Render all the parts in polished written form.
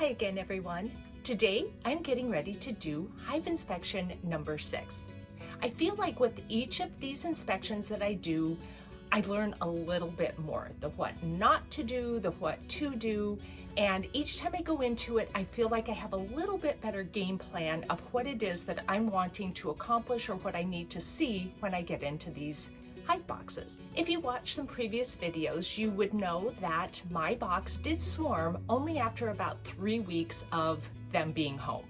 Hi again, everyone. Today, I'm getting ready to do hive inspection number 6. I feel like with each of these inspections that I do, I learn a little bit more, the what not to do, the what to do, and each time I go into it, I feel like I have a little bit better game plan of what it is that I'm wanting to accomplish or what I need to see when I get into these hive boxes. If you watched some previous videos, you would know that my box did swarm only after about 3 weeks of them being home.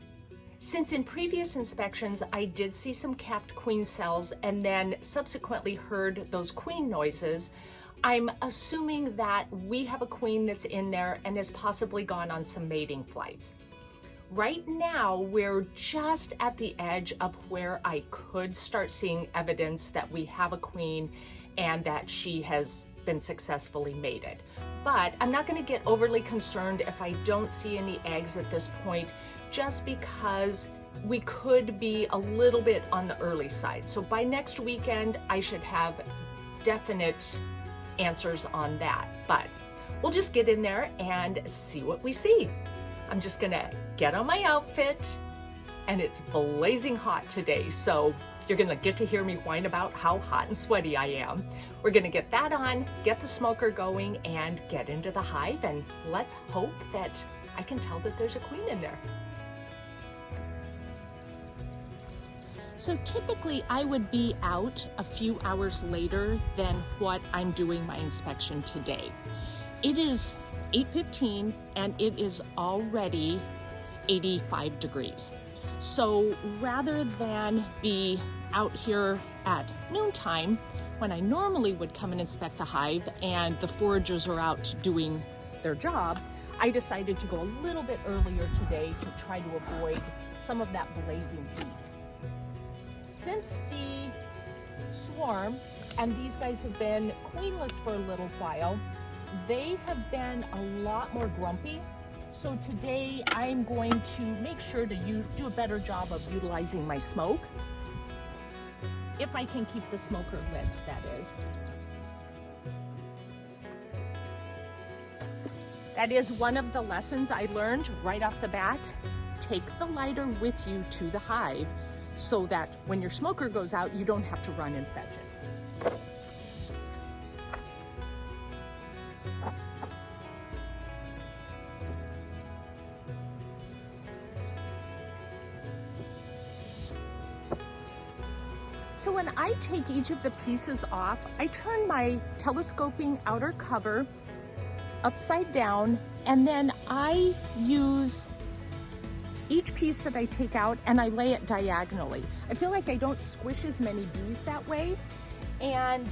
Since in previous inspections I did see some capped queen cells and then subsequently heard those queen noises, I'm assuming that we have a queen that's in there and has possibly gone on some mating flights. Right now, we're just at the edge of where I could start seeing evidence that we have a queen and that she has been successfully mated. But I'm not going to get overly concerned if I don't see any eggs at this point, just because we could be a little bit on the early side. So by next weekend, I should have definite answers on that. But we'll just get in there and see what we see. I'm just gonna get on my outfit, and it's blazing hot today, so you're gonna get to hear me whine about how hot and sweaty I am. We're gonna get that on, get the smoker going, and get into the hive, and let's hope that I can tell that there's a queen in there. So typically I would be out a few hours later than what I'm doing my inspection today. It is 8:15 and it is already 85 degrees. So rather than be out here at noontime, when I normally would come and inspect the hive and the foragers are out doing their job, I decided to go a little bit earlier today to try to avoid some of that blazing heat. Since the swarm, and these guys have been queenless for a little while, they have been a lot more grumpy. So today I'm going to make sure to do a better job of utilizing my smoke. If I can keep the smoker lit, that is. That is one of the lessons I learned right off the bat. Take the lighter with you to the hive so that when your smoker goes out, you don't have to run and fetch it. So when I take each of the pieces off, I turn my telescoping outer cover upside down, and then I use each piece that I take out and I lay it diagonally. I feel like I don't squish as many bees that way. And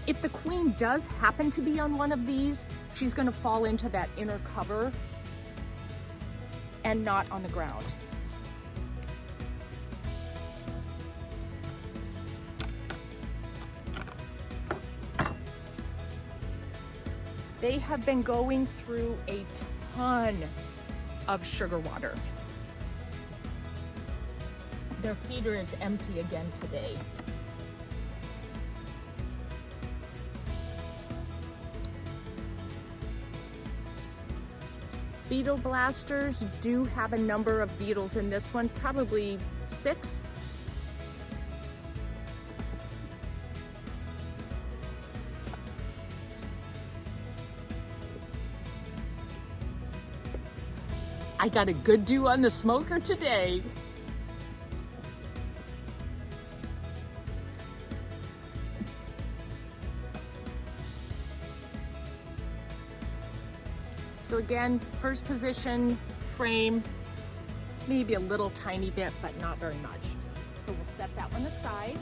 if the queen does happen to be on one of these, she's gonna fall into that inner cover and not on the ground. They have been going through a ton of sugar water. Their feeder is empty again today. Beetle blasters do have a number of beetles in this one, probably 6. I got a good dew on the smoker today. So again, first position, frame, maybe a little tiny bit, but not very much. So we'll set that one aside.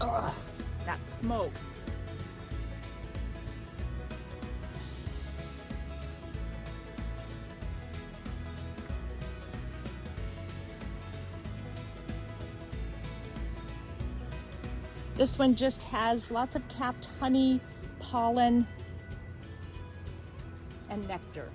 Ugh, that smoke. This one just has lots of capped honey, pollen, and nectar.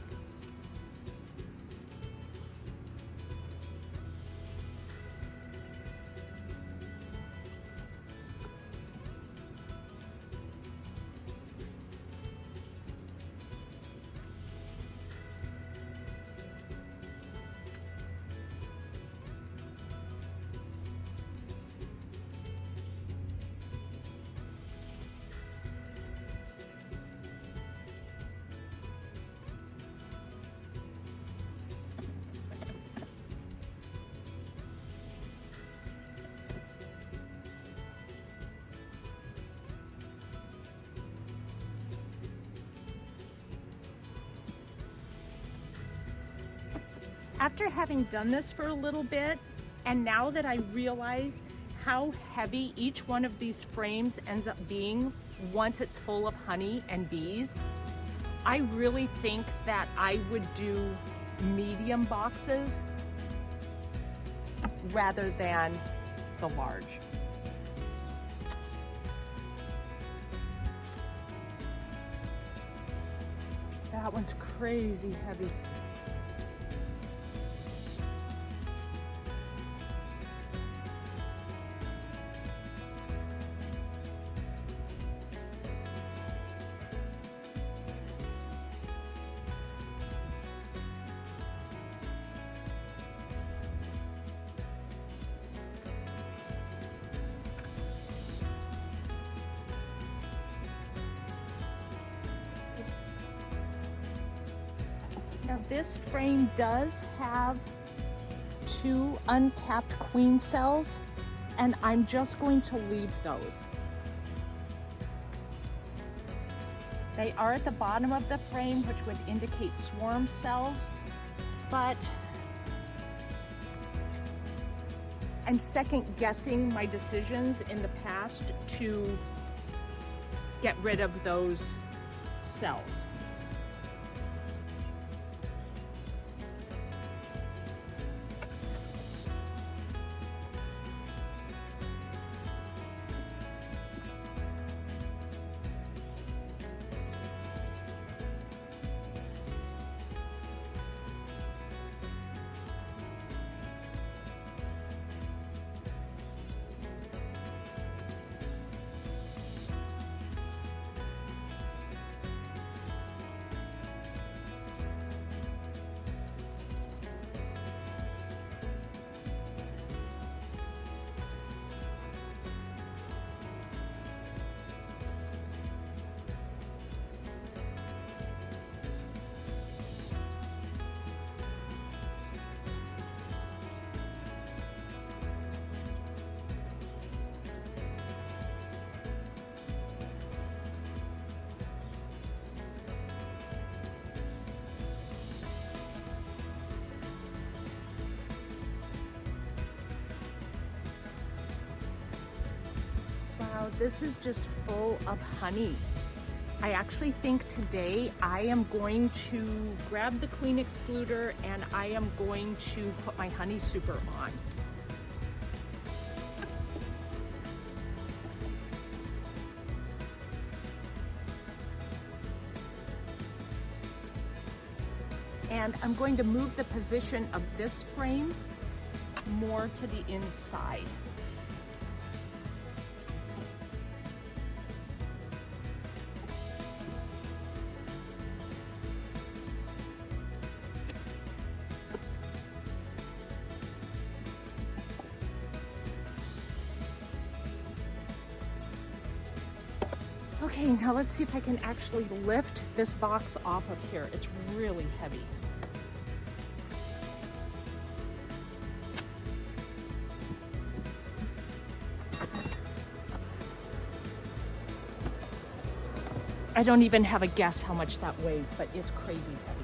After having done this for a little bit, and now that I realize how heavy each one of these frames ends up being once it's full of honey and bees, I really think that I would do medium boxes rather than the large. That one's crazy heavy. Now this frame does have 2 uncapped queen cells, and I'm just going to leave those. They are at the bottom of the frame, which would indicate swarm cells, but I'm second guessing my decisions in the past to get rid of those cells. Wow, this is just full of honey. I actually think today I am going to grab the queen excluder and I am going to put my honey super on. And I'm going to move the position of this frame more to the inside. Okay, now let's see if I can actually lift this box off of here. It's really heavy. I don't even have a guess how much that weighs, but it's crazy heavy.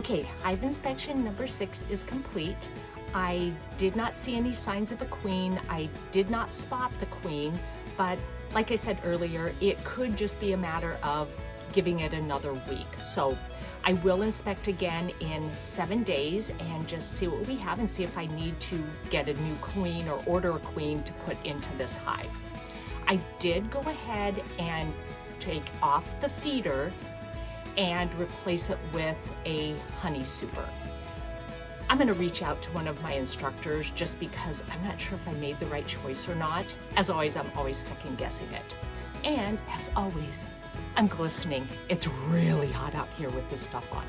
Okay, hive inspection number 6 is complete. I did not see any signs of a queen. I did not spot the queen, but like I said earlier, it could just be a matter of giving it another week. So I will inspect again in 7 days and just see what we have and see if I need to get a new queen or order a queen to put into this hive. I did go ahead and take off the feeder and replace it with a honey super. I'm going to reach out to one of my instructors just because I'm not sure if I made the right choice or not. As always, I'm always second guessing it. And as always, I'm glistening. It's really hot out here with this stuff on.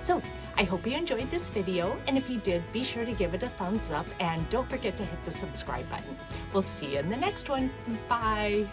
So I hope you enjoyed this video, and if you did, be sure to give it a thumbs up and don't forget to hit the subscribe button. We'll see you in the next one. Bye.